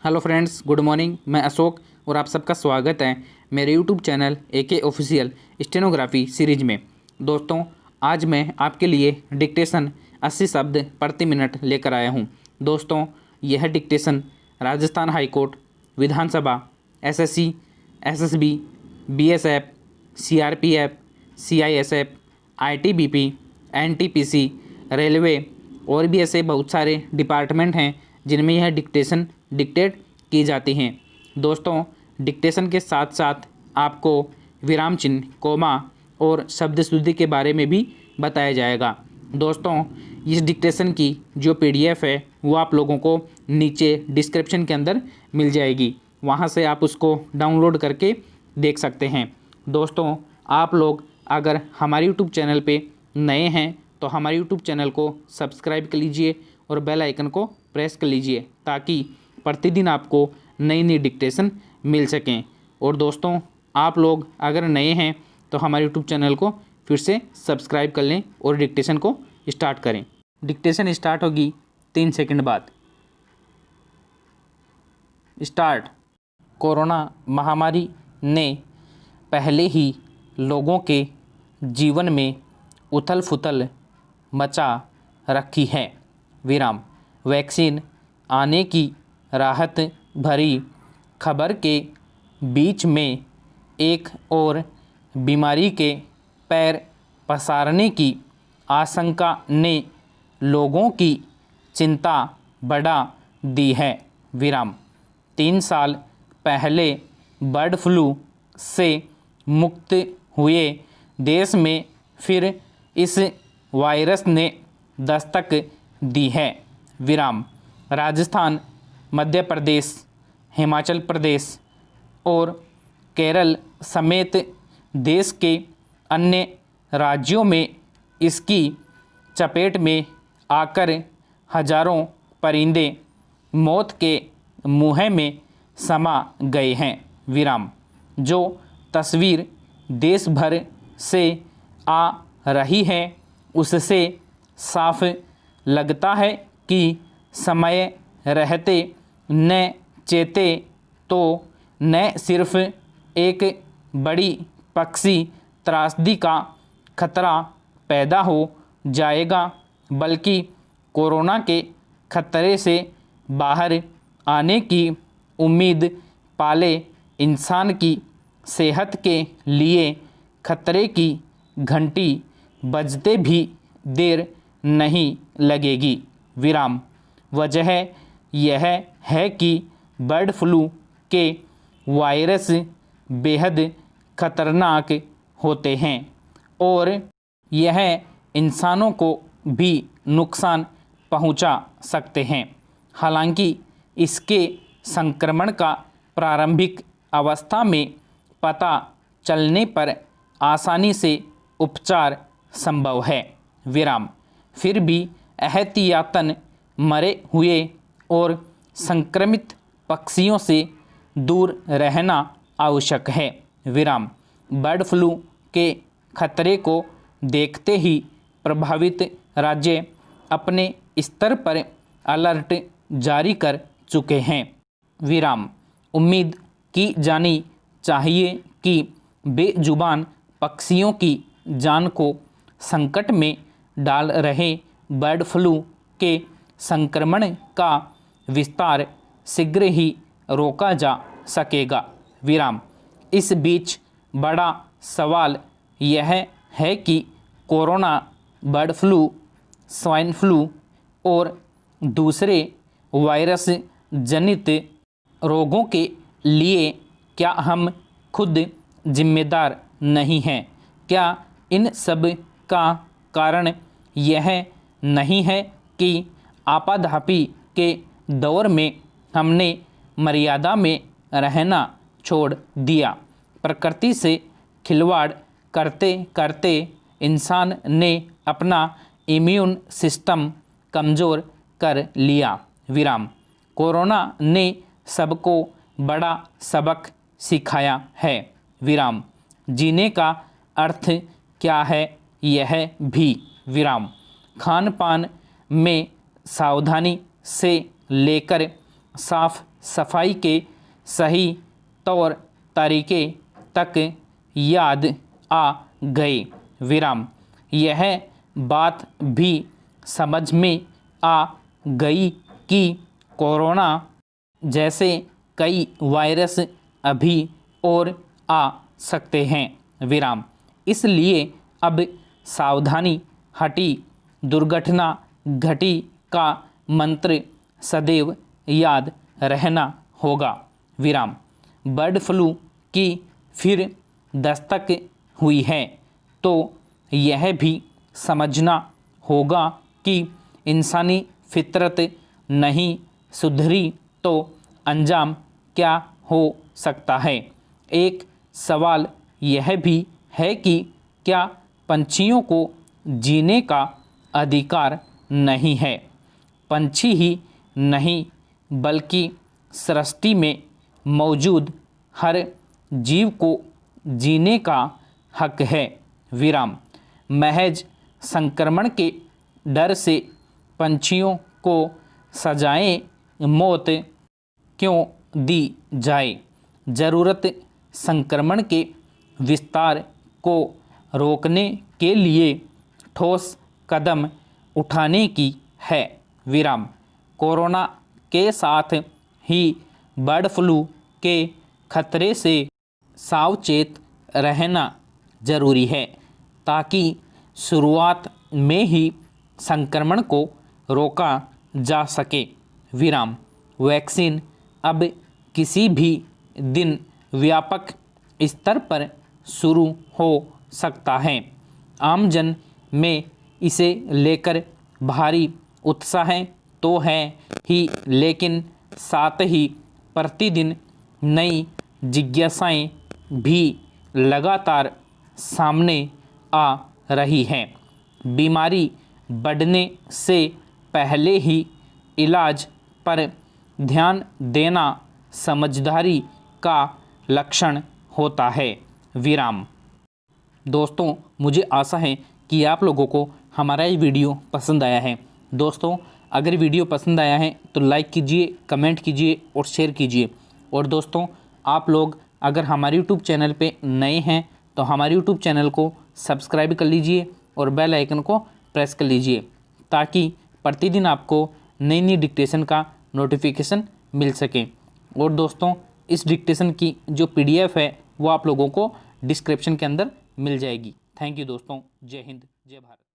Hello friends, good morning. मैं अशोक और आप सबका स्वागत है मेरे YouTube channel AK official stenography series में। दोस्तों, आज मैं आपके लिए डिक्टेशन 80 शब्द प्रति मिनट लेकर आया हूं। दोस्तों, यह dictation Rajasthan high court, Vidhansabha, SSC, SSB, BSF, CRPF, CISF, ITBP, NTPC, railway और भी ऐसे बहुत सारे डिपार्टमेंट हैं जिनमें यह डिक्टेशन डिक्टेट की जाती हैं। दोस्तों, डिक्टेशन के साथ साथ आपको विराम चिन्ह, कोमा और शब्द शुद्धि के बारे में भी बताया जाएगा। दोस्तों, इस डिक्टेशन की जो पीडीएफ है वो आप लोगों को नीचे डिस्क्रिप्शन के अंदर मिल जाएगी, वहां से आप उसको डाउनलोड करके देख सकते हैं। दोस्तों, आप लोग अगर हमारे यूट्यूब चैनल पे नए हैं तो हमारे यूट्यूब चैनल को सब्सक्राइब कर लीजिए और बेल आइकन को प्रेस कर लीजिए ताकि प्रतिदिन आपको नई नई डिक्टेशन मिल सकें। और दोस्तों, आप लोग अगर नए हैं तो हमारे यूट्यूब चैनल को फिर से सब्सक्राइब कर लें और डिक्टेशन को स्टार्ट करें। डिक्टेशन स्टार्ट होगी 3 सेकंड बाद। स्टार्ट। कोरोना महामारी ने पहले ही लोगों के जीवन में उथल पुथल मचा रखी है। विराम। वैक्सीन आने की राहत भरी खबर के बीच में एक और बीमारी के पैर पसारने की आशंका ने लोगों की चिंता बढ़ा दी है। विराम। 3 साल पहले बर्ड फ्लू से मुक्त हुए देश में फिर इस वायरस ने दस्तक दी है। विराम। राजस्थान, मध्य प्रदेश, हिमाचल प्रदेश और केरल समेत देश के अन्य राज्यों में इसकी चपेट में आकर हजारों परिंदे मौत के मुँह में समा गए हैं। विराम। जो तस्वीर देश भर से आ रही है उससे साफ लगता है कि समय रहते न चेते तो न सिर्फ एक बड़ी पक्षी त्रासदी का खतरा पैदा हो जाएगा बल्कि कोरोना के खतरे से बाहर आने की उम्मीद पाले इंसान की सेहत के लिए खतरे की घंटी बजते भी देर नहीं लगेगी। विराम। वजह यह है कि बर्ड फ्लू के वायरस बेहद खतरनाक होते हैं और यह इंसानों को भी नुकसान पहुंचा सकते हैं। हालांकि इसके संक्रमण का प्रारंभिक अवस्था में पता चलने पर आसानी से उपचार संभव है। विराम। फिर भी एहतियातन मरे हुए और संक्रमित पक्षियों से दूर रहना आवश्यक है। विराम। बर्ड फ्लू के खतरे को देखते ही प्रभावित राज्य अपने स्तर पर अलर्ट जारी कर चुके हैं। विराम। उम्मीद की जानी चाहिए कि बेजुबान पक्षियों की जान को संकट में डाल रहे बर्ड फ्लू के संक्रमण का विस्तार शीघ्र ही रोका जा सकेगा। विराम। इस बीच बड़ा सवाल यह है कि corona, bird flu, swine flu और दूसरे वायरस जनित रोगों के लिए क्या हम खुद जिम्मेदार नहीं हैं? क्या इन सब का कारण यह नहीं है कि आपाधापी के दौर में हमने मर्यादा में रहना छोड़ दिया? प्रकृति से खिलवाड़ करते करते इंसान ने अपना इम्यून सिस्टम कमज़ोर कर लिया। विराम। कोरोना ने सबको बड़ा सबक सिखाया है। विराम। जीने का अर्थ क्या है यह भी। विराम। खान पान में सावधानी से लेकर साफ सफाई के सही तौर तरीके तक याद आ गए। विराम। यह बात भी समझ में आ गई कि कोरोना जैसे कई वायरस अभी और आ सकते हैं। विराम। इसलिए अब सावधानी हटी दुर्घटना घटी का मंत्र सदैव याद रहना होगा। विराम। बर्ड फ्लू की फिर दस्तक हुई है तो यह भी समझना होगा कि इंसानी फितरत नहीं सुधरी तो अंजाम क्या हो सकता है। एक सवाल यह भी है कि क्या पंछियों को जीने का अधिकार नहीं है। पंछी ही नहीं बल्कि सृष्टि में मौजूद हर जीव को जीने का हक है। विराम। महज संक्रमण के डर से पंछियों को सजाए मौत क्यों दी जाए। ज़रूरत संक्रमण के विस्तार को रोकने के लिए ठोस कदम उठाने की है। विराम। कोरोना के साथ ही बर्ड फ्लू के खतरे से सावचेत रहना जरूरी है ताकि शुरुआत में ही संक्रमण को रोका जा सके। विराम। वैक्सीन अब किसी भी दिन व्यापक स्तर पर शुरू हो सकता है। आमजन में इसे लेकर भारी उत्साह तो है ही, लेकिन साथ ही प्रतिदिन नई जिज्ञासाएं भी लगातार सामने आ रही हैं। बीमारी बढ़ने से पहले ही इलाज पर ध्यान देना समझदारी का लक्षण होता है। विराम। दोस्तों, मुझे आशा है कि आप लोगों को हमारा ये वीडियो पसंद आया है। दोस्तों, अगर वीडियो पसंद आया है तो लाइक कीजिए, कमेंट कीजिए और शेयर कीजिए। और दोस्तों, आप लोग अगर हमारे यूट्यूब चैनल पे नए हैं तो हमारे यूट्यूब चैनल को सब्सक्राइब कर लीजिए और बेल आइकन को प्रेस कर लीजिए ताकि प्रतिदिन आपको नई नई डिक्टेशन का नोटिफिकेशन मिल सके। और दोस्तों, इस डिक्टेशन की जो PDF है वो आप लोगों को डिस्क्रिप्शन के अंदर मिल जाएगी। थैंक यू दोस्तों। जय हिंद, जय भारत।